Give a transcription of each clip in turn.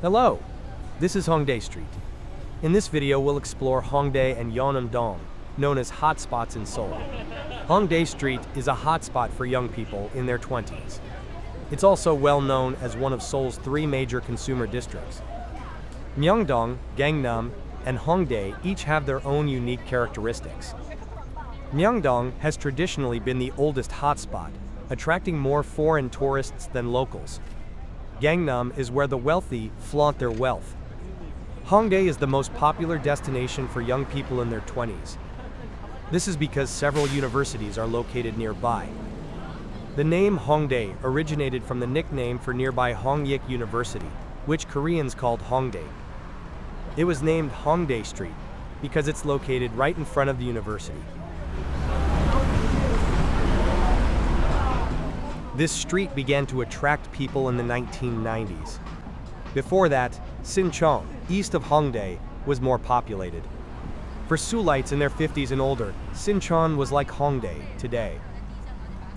Hello, this is Hongdae Street. In this video, we'll explore Hongdae and Yeonnam-dong, known as hotspots in Seoul. Hongdae Street is a hotspot for young people in their 20s. It's also well known as one of Seoul's three major consumer districts. Myeongdong, Gangnam, and Hongdae each have their own unique characteristics. Myeongdong has traditionally been the oldest hotspot, attracting more foreign tourists than locals. Gangnam is where the wealthy flaunt their wealth. Hongdae is the most popular destination for young people in their 20s. This is because several universities are located nearby. The name Hongdae originated from the nickname for nearby Hongyik University, which Koreans called Hongdae. It was named Hongdae Street because it's located right in front of the university. This street began to attract people in the 1990s. Before that, Sinchon, east of Hongdae, was more populated. For Seoulites in their 50s and older, Sinchon was like Hongdae today.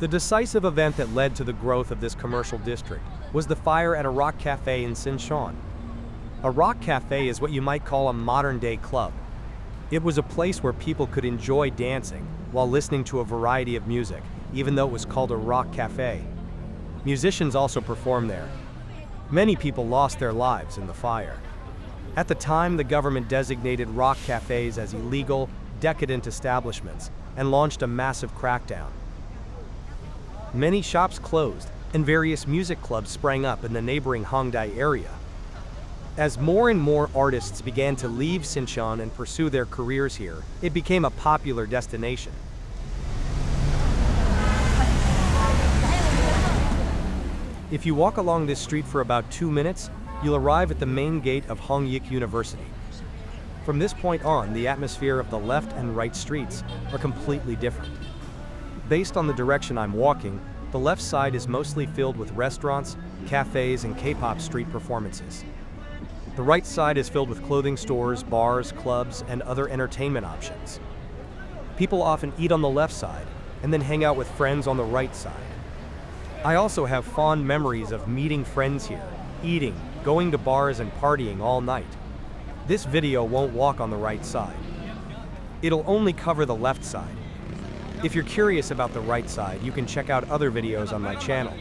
The decisive event that led to the growth of this commercial district was the fire at a rock cafe in Sinchon. A rock cafe is what you might call a modern-day club. It was a place where people could enjoy dancing while listening to a variety of music, even though it was called a rock cafe. Musicians also performed there. Many people lost their lives in the fire. At the time, the government designated rock cafes as illegal, decadent establishments and launched a massive crackdown. Many shops closed, and various music clubs sprang up in the neighboring Hongdae area. As more and more artists began to leave Sinchon and pursue their careers here, it became a popular destination. If you walk along this street for about 2 minutes, you'll arrive at the main gate of Hongyik University. From this point on, the atmosphere of the left and right streets are completely different. Based on the direction I'm walking, the left side is mostly filled with restaurants, cafes, and K-pop street performances. The right side is filled with clothing stores, bars, clubs, and other entertainment options. People often eat on the left side and then hang out with friends on the right side. I also have fond memories of meeting friends here, eating, going to bars, and partying all night. This video won't walk on the right side. It'll only cover the left side. If you're curious about the right side, you can check out other videos on my channel.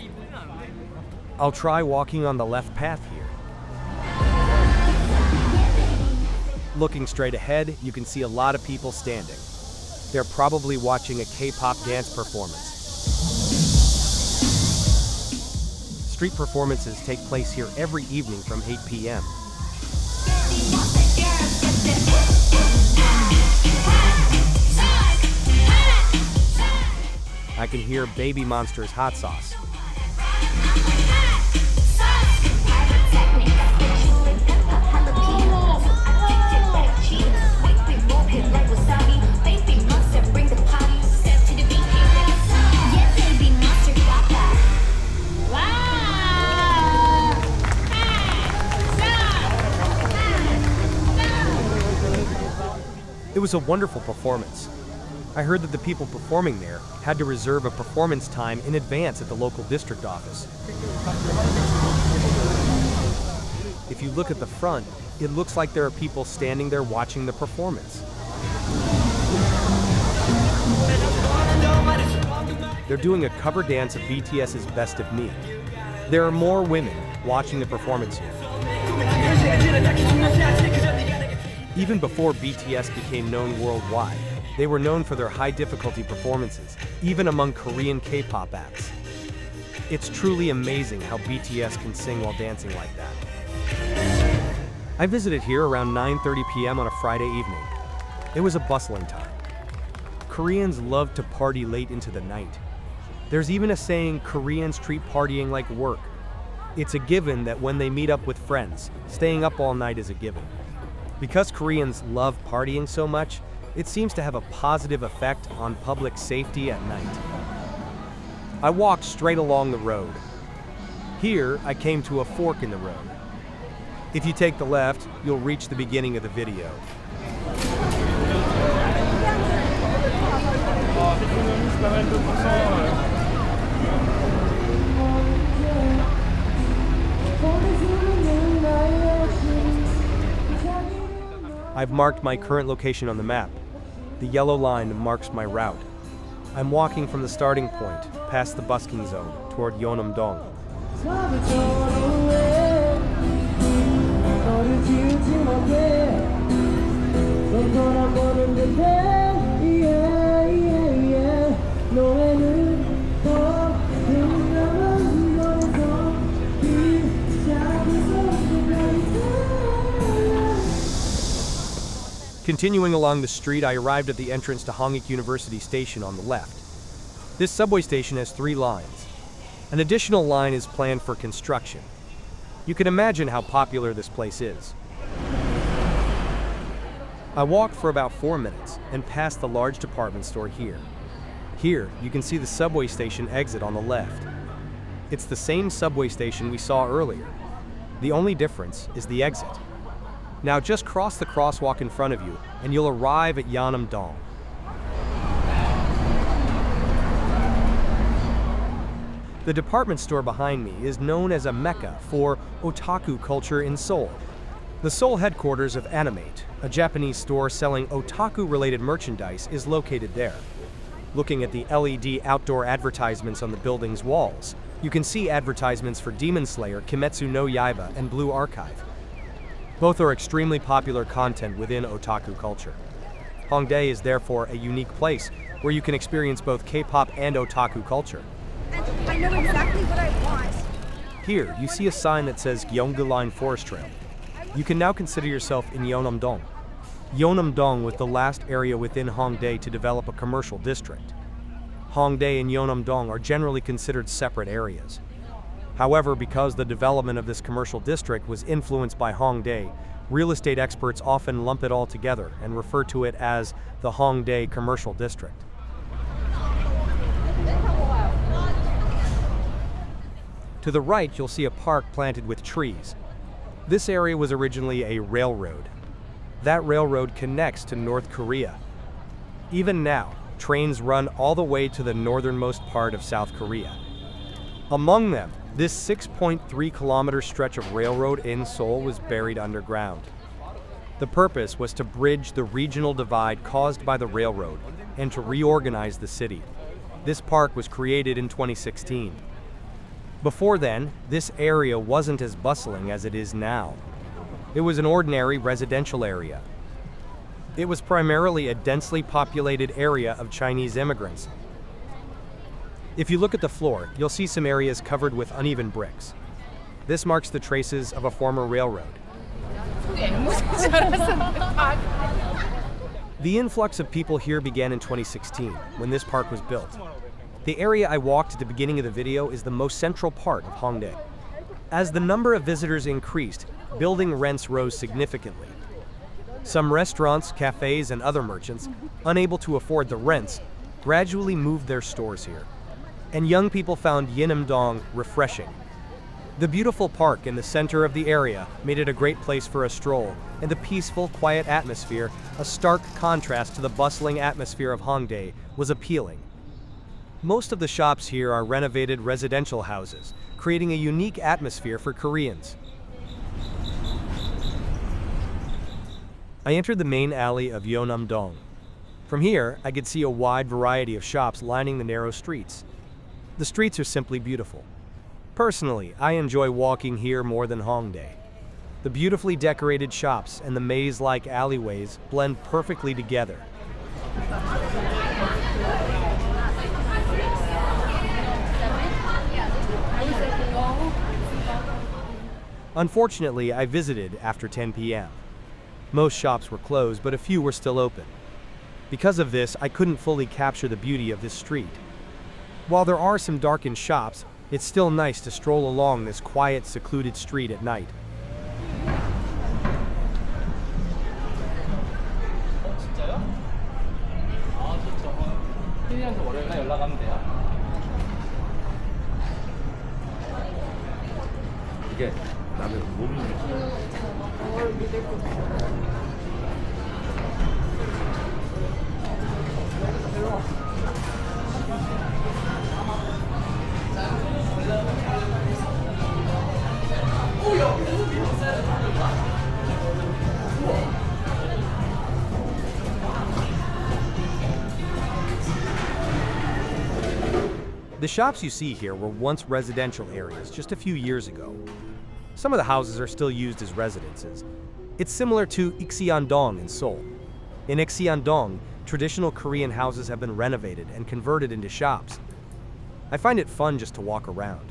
I'll try walking on the left path here. Looking straight ahead, you can see a lot of people standing. They're probably watching a K-pop dance performance. Street performances take place here every evening from 8 p.m. I can hear Baby Monster's Hot Sauce. It was a wonderful performance. I heard that the people performing there had to reserve a performance time in advance at the local district office. If you look at the front, it looks like there are people standing there watching the performance. They're doing a cover dance of BTS's Best of Me. There are more women watching the performance here. Even before BTS became known worldwide, they were known for their high-difficulty performances, even among Korean K-pop acts. It's truly amazing how BTS can sing while dancing like that. I visited here around 9:30 p.m. on a Friday evening. It was a bustling time. Koreans love to party late into the night. There's even a saying, Koreans treat partying like work. It's a given that when they meet up with friends, staying up all night is a given. Because Koreans love partying so much, it seems to have a positive effect on public safety at night. I walked straight along the road. Here, I came to a fork in the road. If you take the left, you'll reach the beginning of the video. I've marked my current location on the map. The yellow line marks my route. I'm walking from the starting point, past the busking zone, toward Yeonam-dong. Continuing along the street, I arrived at the entrance to Hongik University Station on the left. This subway station has 3 lines. An additional line is planned for construction. You can imagine how popular this place is. I walked for about 4 minutes and passed the large department store here. Here, you can see the subway station exit on the left. It's the same subway station we saw earlier. The only difference is the exit. Now just cross the crosswalk in front of you and you'll arrive at Yeonam-dong. The department store behind me is known as a mecca for otaku culture in Seoul. The Seoul headquarters of Animate, a Japanese store selling otaku-related merchandise, is located there. Looking at the LED outdoor advertisements on the building's walls, you can see advertisements for Demon Slayer, Kimetsu no Yaiba, and Blue Archive. Both are extremely popular content within otaku culture. Hongdae is therefore a unique place where you can experience both K-pop and otaku culture. And I know exactly what I want. Here, you see a sign that says Gyeonggu Line Forest Trail. You can now consider yourself in Yeonam-dong. Yeonam-dong was the last area within Hongdae to develop a commercial district. Hongdae and Yeonam-dong are generally considered separate areas. However, because the development of this commercial district was influenced by Hongdae, real estate experts often lump it all together and refer to it as the Hongdae Commercial District. To the right, you'll see a park planted with trees. This area was originally a railroad. That railroad connects to North Korea. Even now, trains run all the way to the northernmost part of South Korea. Among them, this 6.3-kilometer stretch of railroad in Seoul was buried underground. The purpose was to bridge the regional divide caused by the railroad and to reorganize the city. This park was created in 2016. Before then, this area wasn't as bustling as it is now. It was an ordinary residential area. It was primarily a densely populated area of Chinese immigrants. If you look at the floor, you'll see some areas covered with uneven bricks. This marks the traces of a former railroad. The influx of people here began in 2016, when this park was built. The area I walked at the beginning of the video is the most central part of Hongdae. As the number of visitors increased, building rents rose significantly. Some restaurants, cafes, and other merchants, unable to afford the rents, gradually moved their stores here. And young people found Yeonam-dong refreshing. The beautiful park in the center of the area made it a great place for a stroll, and the peaceful, quiet atmosphere, a stark contrast to the bustling atmosphere of Hongdae, was appealing. Most of the shops here are renovated residential houses, creating a unique atmosphere for Koreans. I entered the main alley of Yeonam-dong. From here, I could see a wide variety of shops lining the narrow streets. The streets are simply beautiful. Personally, I enjoy walking here more than Hongdae. The beautifully decorated shops and the maze-like alleyways blend perfectly together. Unfortunately, I visited after 10 p.m. Most shops were closed, but a few were still open. Because of this, I couldn't fully capture the beauty of this street. While there are some darkened shops, it's still nice to stroll along this quiet, secluded street at night. 이게 나는 몸이 The shops you see here were once residential areas just a few years ago. Some of the houses are still used as residences. It's similar to Ikseandong in Seoul. In Ikseandong, traditional Korean houses have been renovated and converted into shops. I find it fun just to walk around.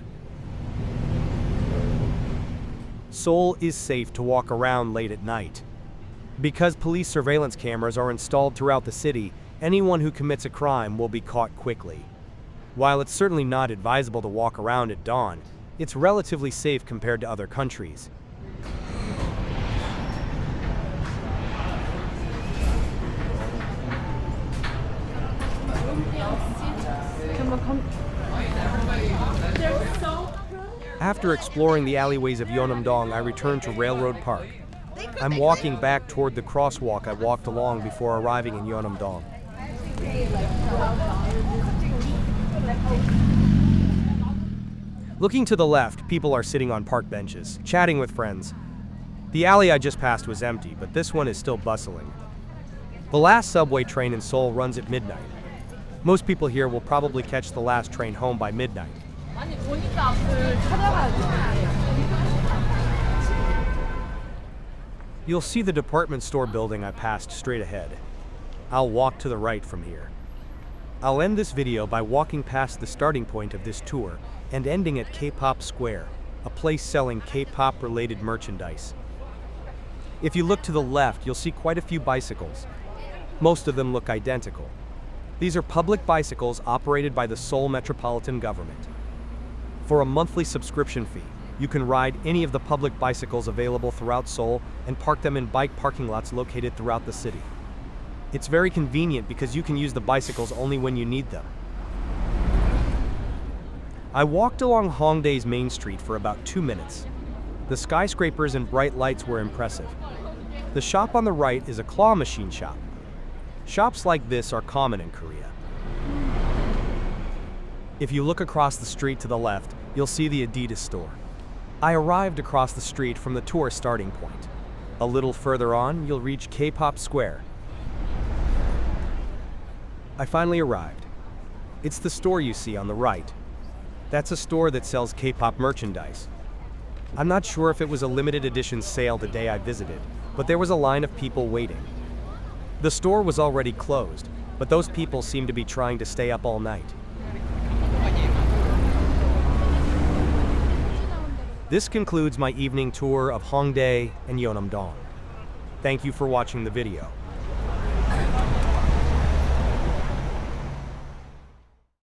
Seoul is safe to walk around late at night. Because police surveillance cameras are installed throughout the city, anyone who commits a crime will be caught quickly. While it's certainly not advisable to walk around at dawn, it's relatively safe compared to other countries. After exploring the alleyways of Yeonam-dong, I returned to Railroad Park. I'm walking back toward the crosswalk I walked along before arriving in Yeonam-dong. Looking to the left, people are sitting on park benches, chatting with friends. The alley I just passed was empty, but this one is still bustling. The last subway train in Seoul runs at midnight. Most people here will probably catch the last train home by midnight. You'll see the department store building I passed straight ahead. I'll walk to the right from here. I'll end this video by walking past the starting point of this tour and ending at K-pop Square, a place selling K-pop related merchandise. If you look to the left, you'll see quite a few bicycles. Most of them look identical. These are public bicycles operated by the Seoul Metropolitan Government. For a monthly subscription fee, you can ride any of the public bicycles available throughout Seoul and park them in bike parking lots located throughout the city. It's very convenient because you can use the bicycles only when you need them. I walked along Hongdae's Main Street for about 2 minutes. The skyscrapers and bright lights were impressive. The shop on the right is a claw machine shop. Shops like this are common in Korea. If you look across the street to the left, you'll see the Adidas store. I arrived across the street from the tour starting point. A little further on, you'll reach K-pop Square. I finally arrived. It's the store you see on the right. That's a store that sells K-pop merchandise. I'm not sure if it was a limited edition sale the day I visited, but there was a line of people waiting. The store was already closed, but those people seemed to be trying to stay up all night. This concludes my evening tour of Hongdae and Yeonam-dong. Thank you for watching the video.